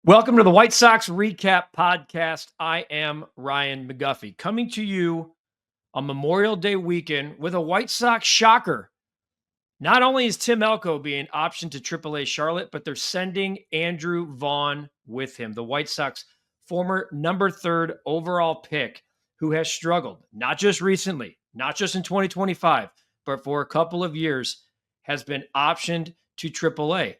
Welcome to the White Sox Recap Podcast. I am Ryan McGuffey, coming to you on Memorial Day weekend with a White Sox shocker. Not only is Tim Elco being optioned to AAA Charlotte, but they're sending Andrew Vaughn with him, the White Sox former number 3 overall pick, who has struggled, not just recently, not just in 2025, but for a couple of years, has been optioned to AAA.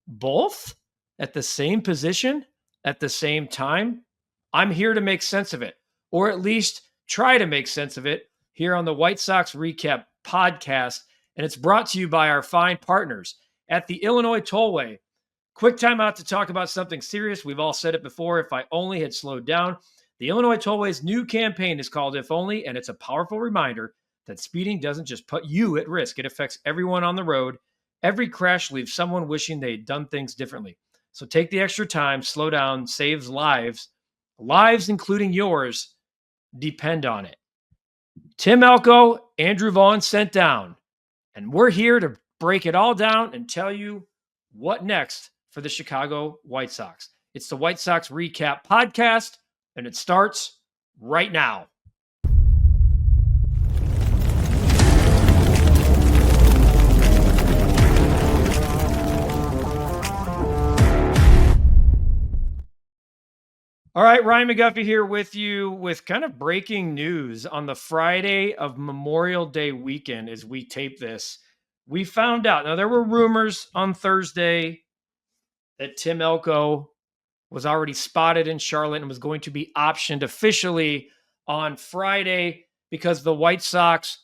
Both at the same position at the same time. I'm here to make sense of it, or at least try to make sense of it here on the White Sox Recap Podcast. And it's brought to you by our fine partners at the Illinois Tollway. Quick time out to talk about something serious. We've all said it before. If I only had slowed down. The Illinois Tollway's new campaign is called If Only, and it's a powerful reminder that speeding doesn't just put you at risk. It affects everyone on the road. Every crash leaves someone wishing they'd done things differently. So take the extra time, slow down, saves lives. Lives, including yours, depend on it. Tim Elco, Andrew Vaughn sent down. And we're here to break it all down and tell you what next for the Chicago White Sox. It's the White Sox Recap Podcast, and it starts right now. All right, Ryan McGuffey here with you with kind of breaking news on the Friday of Memorial Day weekend as we tape this. We found out, now there were rumors on Thursday that Tim Elco was already spotted in Charlotte and was going to be optioned officially on Friday because the White Sox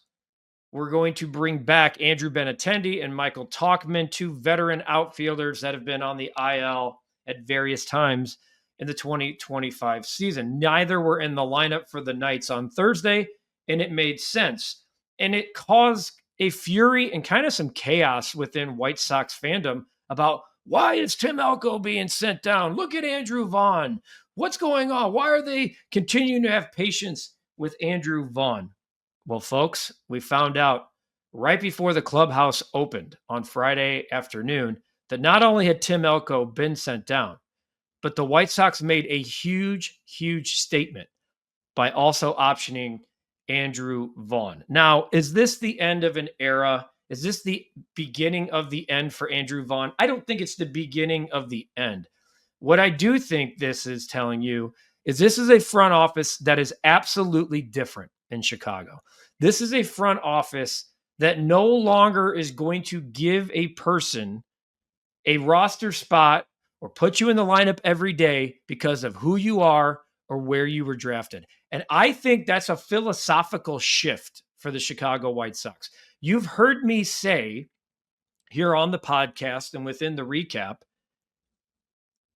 were going to bring back Andrew Benintendi and Michael Tauchman, two veteran outfielders that have been on the IL at various times in the 2025 season. Neither were in the lineup for the Knights on Thursday, and it made sense. And it caused a fury and kind of some chaos within White Sox fandom about why is Tim Elko being sent down? Look at Andrew Vaughn. What's going on? Why are they continuing to have patience with Andrew Vaughn? Well, folks, we found out right before the clubhouse opened on Friday afternoon that not only had Tim Elko been sent down, but the White Sox made a huge, huge statement by also optioning Andrew Vaughn. Now, is this the end of an era? Is this the beginning of the end for Andrew Vaughn? I don't think it's the beginning of the end. What I do think this is telling you is this is a front office that is absolutely different in Chicago. This is a front office that no longer is going to give a person a roster spot or put you in the lineup every day because of who you are or where you were drafted. And I think that's a philosophical shift for the Chicago White Sox. You've heard me say here on the podcast and within the recap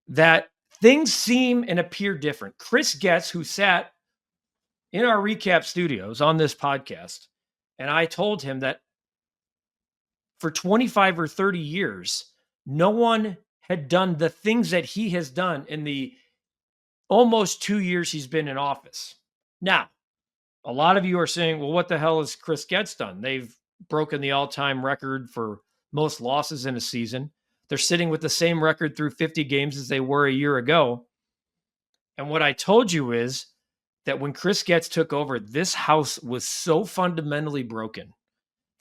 that things seem and appear different. Chris Getz, who sat in our recap studios on this podcast, and I told him that for 25 or 30 years, no one had done the things that he has done in the almost 2 years he's been in office. Now, a lot of you are saying, well, what the hell has Chris Getz done? They've broken the all-time record for most losses in a season. They're sitting with the same record through 50 games as they were a year ago. And what I told you is that when Chris Getz took over, this house was so fundamentally broken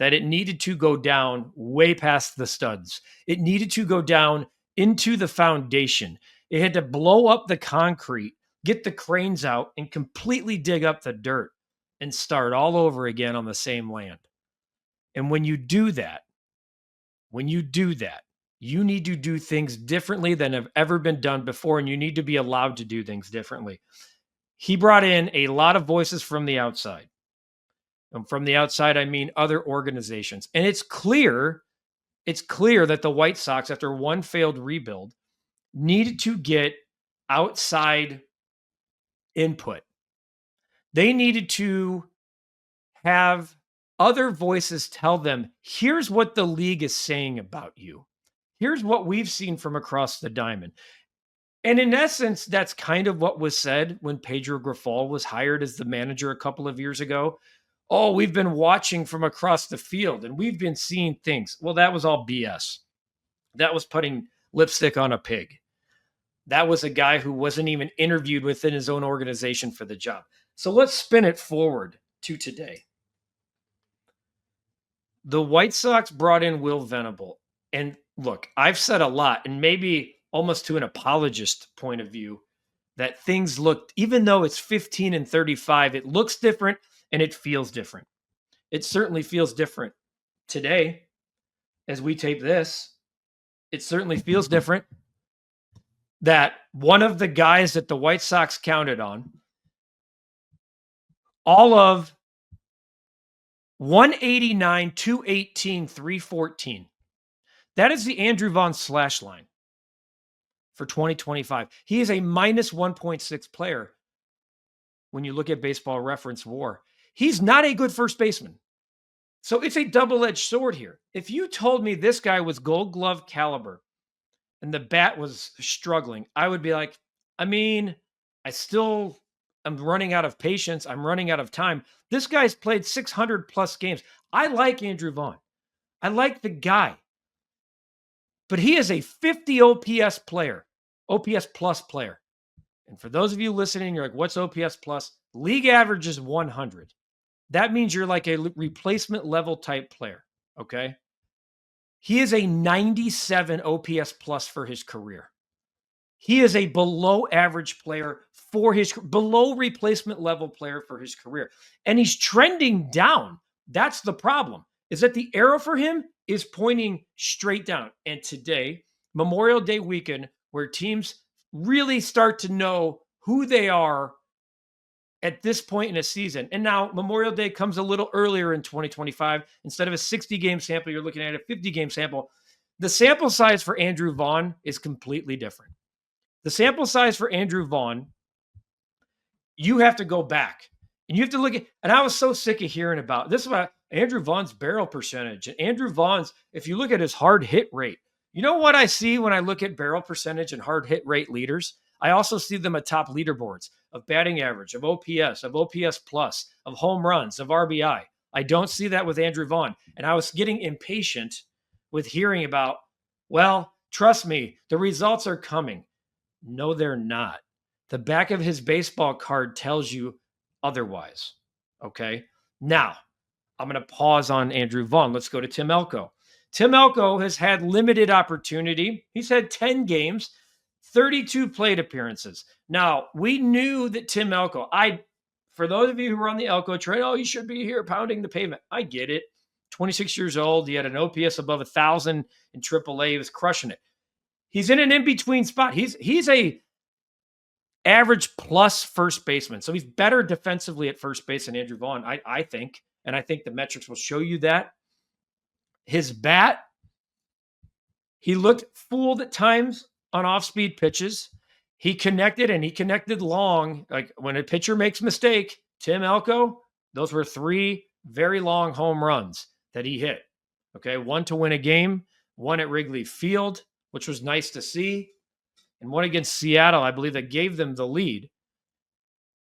that it needed to go down way past the studs. It needed to go down into the foundation. It had to blow up the concrete, get the cranes out, and completely dig up the dirt and start all over again on the same land. And when you do that, you need to do things differently than have ever been done before, and you need to be allowed to do things differently. He brought in a lot of voices from the outside. And from the outside, I mean other organizations. And it's clear that the White Sox, after one failed rebuild, needed to get outside input. They needed to have other voices tell them, here's what the league is saying about you. Here's what we've seen from across the diamond. And in essence, that's kind of what was said when Pedro Grifol was hired as the manager a couple of years ago. Oh, we've been watching from across the field and we've been seeing things. Well, that was all BS. That was putting lipstick on a pig. That was a guy who wasn't even interviewed within his own organization for the job. So let's spin it forward to today. The White Sox brought in Will Venable. And look, I've said a lot, and maybe almost to an apologist point of view, that things looked, even though it's 15-35, it looks different and it feels different. It certainly feels different today as we tape this. It certainly feels different that one of the guys that the White Sox counted on, all of 189, 218, 314. That is the Andrew Vaughn slash line for 2025. He is a minus 1.6 player when you look at Baseball Reference WAR. He's not a good first baseman. So it's a double-edged sword here. If you told me this guy was Gold Glove caliber and the bat was struggling, I would be like, I'm running out of patience. I'm running out of time. This guy's played 600 plus games. I like Andrew Vaughn. I like the guy. But he is a 50 OPS player, OPS plus player. And for those of you listening, you're like, what's OPS plus? League average is 100. That means you're like a replacement level type player. Okay. He is a 97 OPS plus for his career. He is a below average player below replacement level player for his career. And he's trending down. That's the problem, is that the arrow for him is pointing straight down. And today, Memorial Day weekend, where teams really start to know who they are at this point in a season. And now Memorial Day comes a little earlier in 2025. Instead of a 60-game sample, you're looking at a 50-game sample. The sample size for Andrew Vaughn is completely different. The sample size for Andrew Vaughn, you have to go back and you have to look at, and I was so sick of hearing about this about Andrew Vaughn's barrel percentage. And Andrew Vaughn's, if you look at his hard hit rate, you know what I see when I look at barrel percentage and hard hit rate leaders? I also see them atop leaderboards of batting average, of OPS plus, of home runs, of RBI. I don't see that with Andrew Vaughn. And I was getting impatient with hearing about, well, trust me, the results are coming. No, they're not. The back of his baseball card tells you otherwise. Okay. Now, I'm going to pause on Andrew Vaughn. Let's go to Tim Elco. Tim Elco has had limited opportunity. He's had 10 games, 32 plate appearances. Now, we knew that Tim Elco, for those of you who were on the Elko train, oh, he should be here pounding the pavement. I get it. 26 years old. He had an OPS above 1,000 in AAA. He was crushing it. He's in an in-between spot. He's a average plus first baseman. So he's better defensively at first base than Andrew Vaughn, I think. And I think the metrics will show you that. His bat, he looked fooled at times on off-speed pitches. He connected long. Like when a pitcher makes a mistake, Tim Elco, those were 3 very long home runs that he hit. Okay, 1 to win a game, 1 at Wrigley Field, which was nice to see, and 1 against Seattle, I believe, that gave them the lead.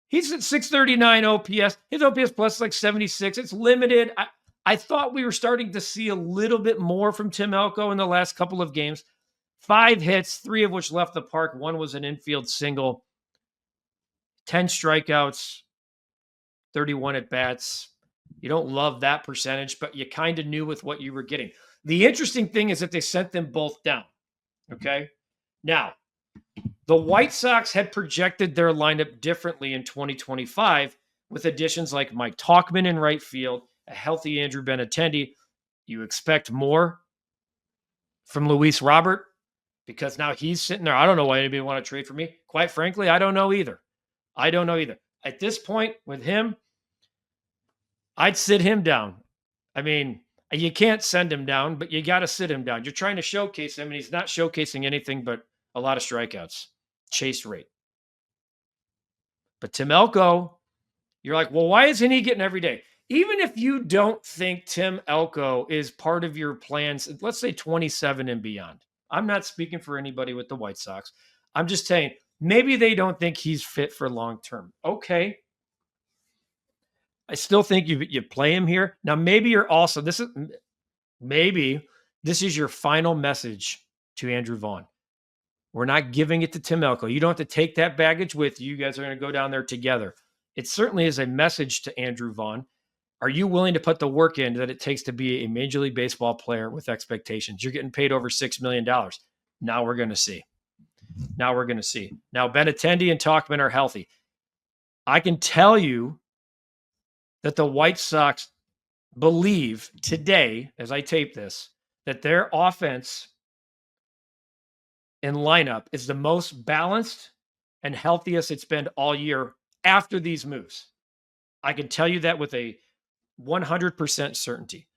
He's at 639 OPS. His OPS plus is like 76. It's limited. I thought we were starting to see a little bit more from Tim Elco in the last couple of games. 5 hits, 3 of which left the park. 1 was an infield single. 10 strikeouts, 31 at-bats. You don't love that percentage, but you kind of knew with what you were getting. The interesting thing is that they sent them both down. Okay? Now, the White Sox had projected their lineup differently in 2025 with additions like Mike Tauchman in right field, a healthy Andrew Benintendi. You expect more from Luis Robert because now he's sitting there. I don't know why anybody would want to trade for me. Quite frankly, I don't know either. At this point with him, I'd sit him down. I mean, you can't send him down, but you got to sit him down. You're trying to showcase him, and he's not showcasing anything but a lot of strikeouts, chase rate. But Tim Elco, you're like, well, why isn't he getting every day? Even if you don't think Tim Elco is part of your plans, let's say 27 and beyond. I'm not speaking for anybody with the White Sox. I'm just saying, maybe they don't think he's fit for long term. Okay. I still think you play him here. Now, maybe you're also, maybe this is your final message to Andrew Vaughn. We're not giving it to Tim Elko. You don't have to take that baggage with you. You guys are going to go down there together. It certainly is a message to Andrew Vaughn. Are you willing to put the work in that it takes to be a Major League Baseball player with expectations? You're getting paid over $6 million. Now we're going to see. Now Benintendi and Tauchman are healthy. I can tell you that the White Sox believe today, as I tape this, that their offense and lineup is the most balanced and healthiest it's been all year after these moves. I can tell you that with a 100% certainty.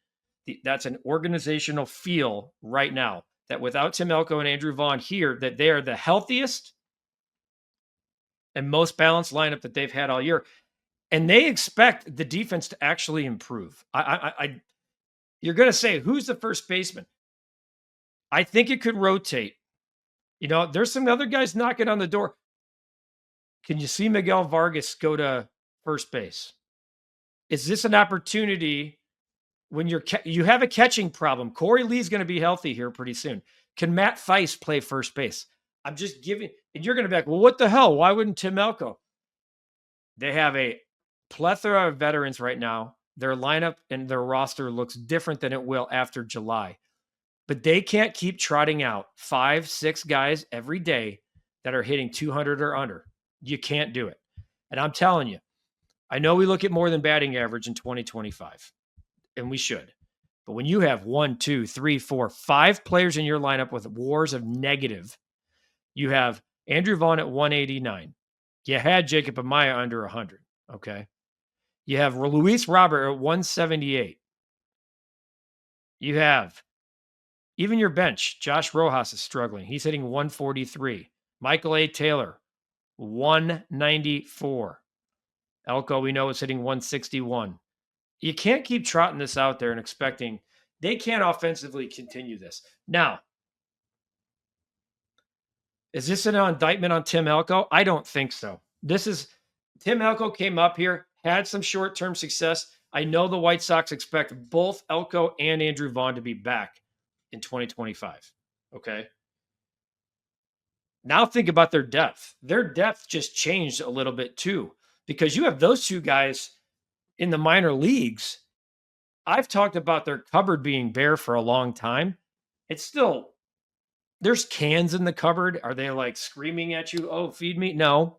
That's an organizational feel right now that without Tim Elko and Andrew Vaughn here, that they are the healthiest and most balanced lineup that they've had all year. And they expect the defense to actually improve. You're going to say, who's the first baseman? I think it could rotate. There's some other guys knocking on the door. Can you see Miguel Vargas go to first base? Is this an opportunity when you have a catching problem? Corey Lee's going to be healthy here pretty soon. Can Matt Theis play first base? I'm just giving, and you're going to be like, well, what the hell? Why wouldn't Tim Elko? They have a plethora of veterans right now. Their lineup and their roster looks different than it will after July. But they can't keep trotting out 5-6 guys every day that are hitting 200 or under. You can't do it. And I'm telling you, I know we look at more than batting average in 2025, and we should. But when you have 1, 2, 3, 4, 5 players in your lineup with wars of negative, you have Andrew Vaughn at 189. You had Jacob Amaya under 100, okay? You have Luis Robert at 178. You have even your bench. Josh Rojas is struggling. He's hitting 143. Michael A. Taylor, 194. Elko, we know, is hitting 161. You can't keep trotting this out there and expecting they can't offensively continue this. Now, is this an indictment on Tim Elko? I don't think so. Tim Elko came up here, had some short-term success. I know the White Sox expect both Elko and Andrew Vaughn to be back in 2025. Okay. Now think about their depth. Their depth just changed a little bit too, because you have those two guys in the minor leagues. I've talked about their cupboard being bare for a long time. It's still, there's cans in the cupboard. Are they like screaming at you, oh, feed me? No.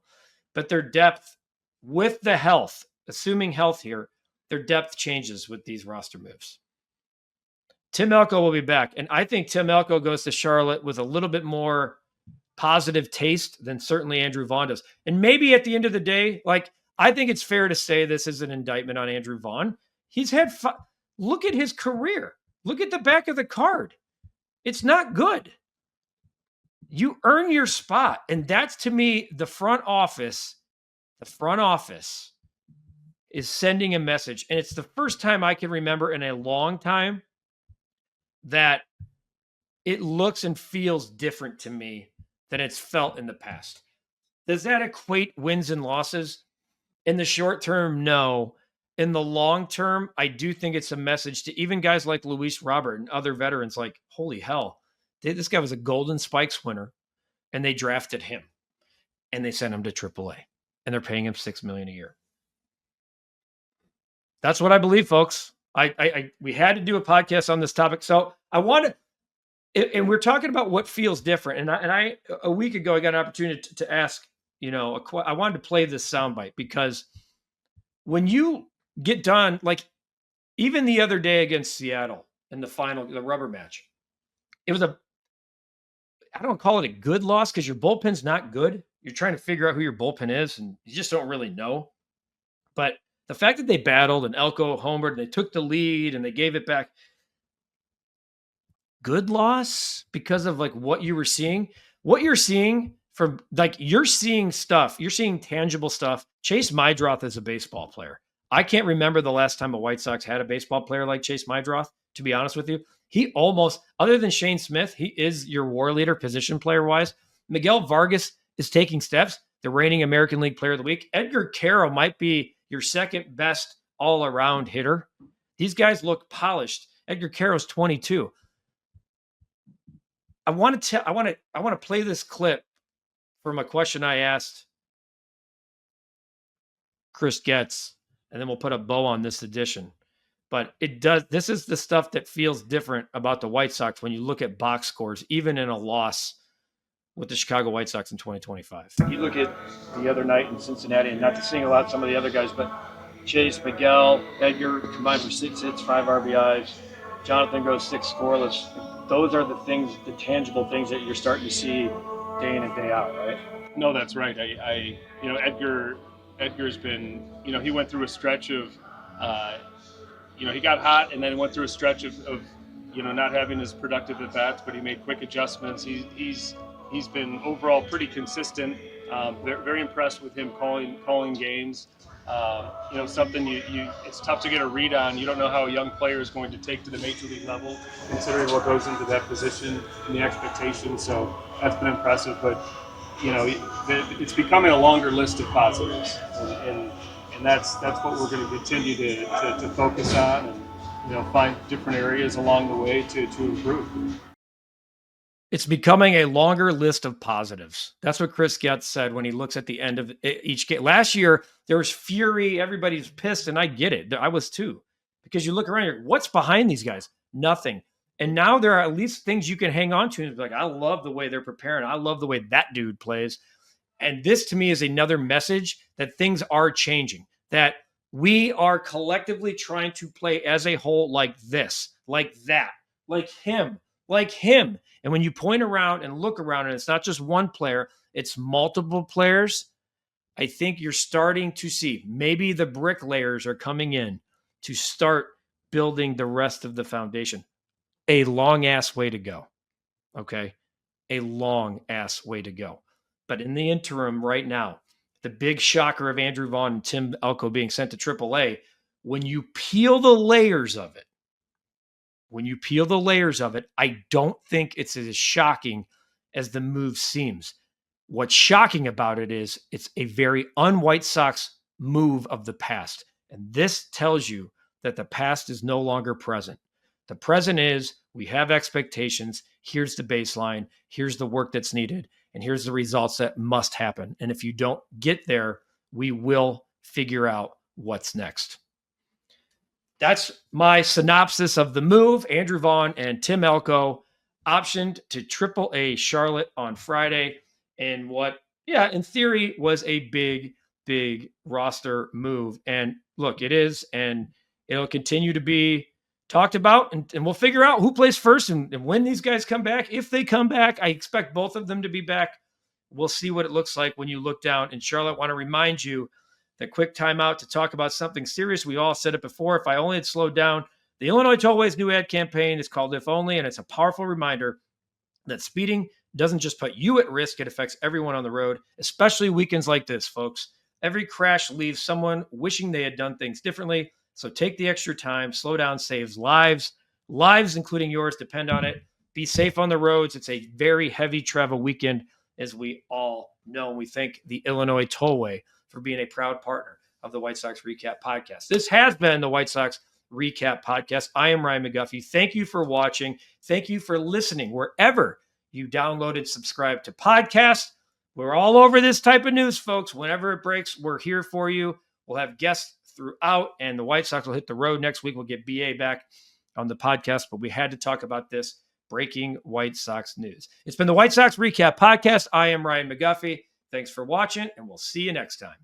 But their depth with the health, assuming health here, their depth changes with these roster moves. Tim Elko will be back. And I think Tim Elko goes to Charlotte with a little bit more positive taste than certainly Andrew Vaughn does. And maybe at the end of the day, I think it's fair to say this is an indictment on Andrew Vaughn. He's had look at his career. Look at the back of the card. It's not good. You earn your spot. And that's, to me, the front office is sending a message. And it's the first time I can remember in a long time that it looks and feels different to me than it's felt in the past. Does that equate wins and losses? In the short term, no. In the long term, I do think it's a message to even guys like Luis Robert and other veterans like, holy hell, this guy was a Golden Spikes winner, and they drafted him, and they sent him to AAA, and they're paying him $6 million a year. That's what I believe, folks. We had to do a podcast on this topic. So I want to, and we're talking about what feels different. And I a week ago, I got an opportunity to ask, I wanted to play this soundbite, because when you get done, like even the other day against Seattle in the rubber match, it was I don't call it a good loss because your bullpen's not good. You're trying to figure out who your bullpen is, and you just don't really know. But the fact that they battled and Elko homered and they took the lead and they gave it back, good loss because of what you were seeing. What you're seeing from you're seeing stuff. You're seeing tangible stuff. Chase Mydroth is a baseball player. I can't remember the last time a White Sox had a baseball player like Chase Mydroth, to be honest with you. He almost, other than Shane Smith, he is your war leader position player-wise. Miguel Vargas is taking steps. The reigning American League Player of the Week. Edgar Caro might be your second best all-around hitter. These guys look polished. Edgar Caro's 22. I want to play this clip from a question I asked Chris Getz, and then we'll put a bow on this edition. But this is the stuff that feels different about the White Sox when you look at box scores, even in a loss with the Chicago White Sox in 2025. You look at the other night in Cincinnati, and not to single out some of the other guys, but Chase, Miguel, Edgar combined for 6 hits, 5 RBIs. Jonathan goes 6 scoreless. Those are the things, the tangible things that you're starting to see day in and day out, right? No, that's right. Edgar's been, he went through a stretch of, he got hot and then went through a stretch of not having as productive at bats, but he made quick adjustments. He's been overall pretty consistent. Very impressed with him calling games. Something it's tough to get a read on. You don't know how a young player is going to take to the major league level, considering what goes into that position and the expectations. So that's been impressive. But it's becoming a longer list of positives, and that's what we're going to continue to focus on, and find different areas along the way to improve. It's becoming a longer list of positives. That's what Chris Getz said when he looks at the end of each game. Last year, there was fury. Everybody's pissed, and I get it. I was too. Because you look around here, what's behind these guys? Nothing. And now there are at least things you can hang on to and be like, I love the way they're preparing. I love the way that dude plays. And this, to me, is another message that things are changing, that we are collectively trying to play as a whole like this, like that, like him. And when you point around and look around, and it's not just one player, it's multiple players, I think you're starting to see maybe the bricklayers are coming in to start building the rest of the foundation. A long ass way to go. Okay. A long ass way to go. But in the interim right now, the big shocker of Andrew Vaughn and Tim Elco being sent to AAA, when you peel the layers of it, I don't think it's as shocking as the move seems. What's shocking about it is it's a very un-White Sox move of the past. And this tells you that the past is no longer present. The present is we have expectations. Here's the baseline. Here's the work that's needed. And here's the results that must happen. And if you don't get there, we will figure out what's next. That's my synopsis of the move. Andrew Vaughn and Tim Elco optioned to AAA Charlotte on Friday. And what, in theory, was a big, big roster move. And look, it is, and it'll continue to be talked about, and we'll figure out who plays first and when these guys come back. If they come back, I expect both of them to be back. We'll see what it looks like when you look down in Charlotte. I want to remind you that quick timeout to talk about something serious. We all said it before. If I only had slowed down, the Illinois Tollway's new ad campaign is called If Only, and it's a powerful reminder that speeding doesn't just put you at risk, it affects everyone on the road, especially weekends like this, folks. Every crash leaves someone wishing they had done things differently. So take the extra time. Slow down saves lives. Lives, including yours, depend on it. Be safe on the roads. It's a very heavy travel weekend, as we all know. We thank the Illinois Tollway for being a proud partner of the White Sox Recap Podcast. This has been the White Sox Recap Podcast. I am Ryan McGuffey. Thank you for watching. Thank you for listening wherever you downloaded, subscribe to podcasts. We're all over this type of news, folks. Whenever it breaks, we're here for you. We'll have guests throughout, and the White Sox will hit the road next week. We'll get BA back on the podcast, but we had to talk about this breaking White Sox news. It's been the White Sox Recap Podcast. I am Ryan McGuffey. Thanks for watching, and we'll see you next time.